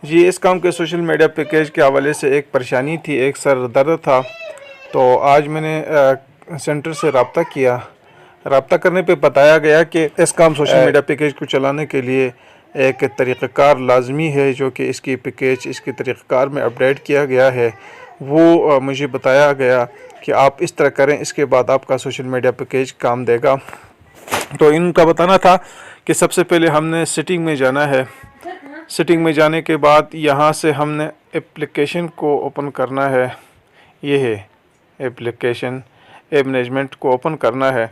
जी, इस काम के सोशल मीडिया पैकेज के हवाले से एक परेशानी थी, एक सर दर्द था। तो आज मैंने सेंटर से रब्ता किया। रब्ता करने पे बताया गया कि इस काम सोशल मीडिया पैकेज को चलाने के लिए एक तरीक़ाकार लाजमी है, जो कि इसकी पैकेज इसके तरीक़ाकार में अपडेट किया गया है। वो मुझे बताया गया कि आप इस तरह करें, इसके बाद आपका सोशल मीडिया पैकेज काम देगा। तो इनका बताना था कि सबसे पहले हमने सेटिंग में जाना है। सेटिंग में जाने के बाद यहाँ से हमने एप्लीकेशन को ओपन करना है। ये है एप्लीकेशन, ऐप मैनेजमेंट को ओपन करना है।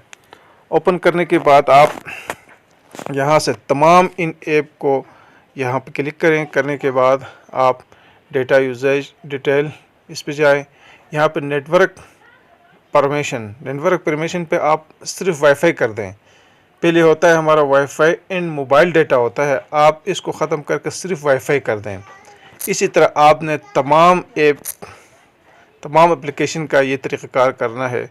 ओपन करने के बाद आप यहाँ से तमाम इन ऐप को यहाँ पे क्लिक करें। करने के बाद आप डेटा यूजेज डिटेल इस पे जाएं। यहाँ पे नेटवर्क परमिशन पे आप सिर्फ वाईफाई कर दें। पहले होता है हमारा वाईफाई एंड मोबाइल डेटा होता है, आप इसको ख़त्म करके सिर्फ वाईफाई कर दें। इसी तरह आपने तमाम एप्लीकेशन का ये तरीक़ाकार करना है।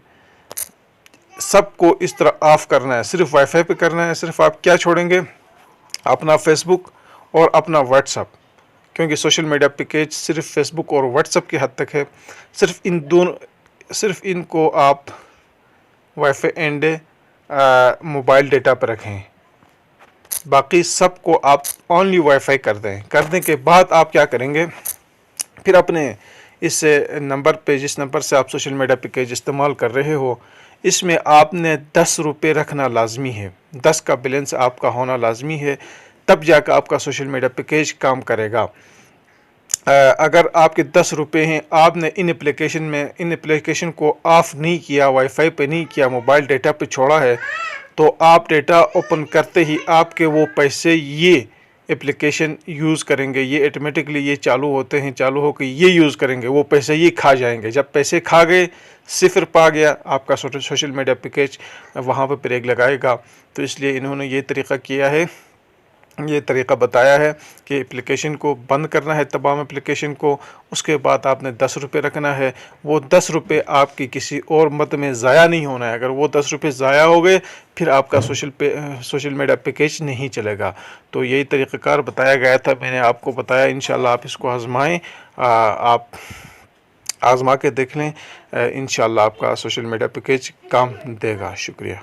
सबको इस तरह ऑफ़ करना है, सिर्फ वाईफाई पे करना है। सिर्फ आप क्या छोड़ेंगे, अपना फेसबुक और अपना व्हाट्सअप, क्योंकि सोशल मीडिया पैकेज सिर्फ फेसबुक और व्हाट्सअप की हद तक है। सिर्फ इनको आप वाईफाई एंड मोबाइल डेटा पर रखें। बाकी सबको आप ओनली वाईफाई कर दें। करने के बाद आप क्या करेंगे, फिर अपने इस नंबर पे, जिस नंबर से आप सोशल मीडिया पैकेज इस्तेमाल कर रहे हो, इसमें आपने 10 रुपये रखना लाजमी है। 10 का बैलेंस आपका होना लाजमी है, तब जाकर आपका सोशल मीडिया पैकेज काम करेगा। अगर आपके 10 रुपये हैं, आपने इन एप्लीकेशन को ऑफ़ नहीं किया, वाईफाई पे नहीं किया, मोबाइल डेटा पे छोड़ा है, तो आप डेटा ओपन करते ही आपके वो पैसे ये एप्लीकेशन यूज़ करेंगे। ये ऑटोमेटिकली ये चालू होते हैं, चालू होकर ये यूज़ करेंगे, वो पैसे ये खा जाएंगे। जब पैसे खा गए, सिफर पा गया, आपका सोशल मीडिया पैकेज वहाँ पर ब्रेक लगाएगा। तो इसलिए इन्होंने ये तरीक़ा किया है, ये तरीक़ा बताया है कि एप्लीकेशन को बंद करना है, तमाम एप्लीकेशन को। उसके बाद आपने 10 रुपये रखना है। वो 10 रुपये आपकी किसी और मद में ज़ाया नहीं होना है। अगर वो 10 रुपये ज़ाया हो गए, फिर आपका सोशल मीडिया पैकेज नहीं चलेगा। तो यही तरीक़ाकार बताया गया था, मैंने आपको बताया। इंशाल्लाह आप इसको आज़माएँ, आप आज़मा के देख लें। इंशाल्लाह आपका सोशल मीडिया पैकेज काम देगा। शुक्रिया।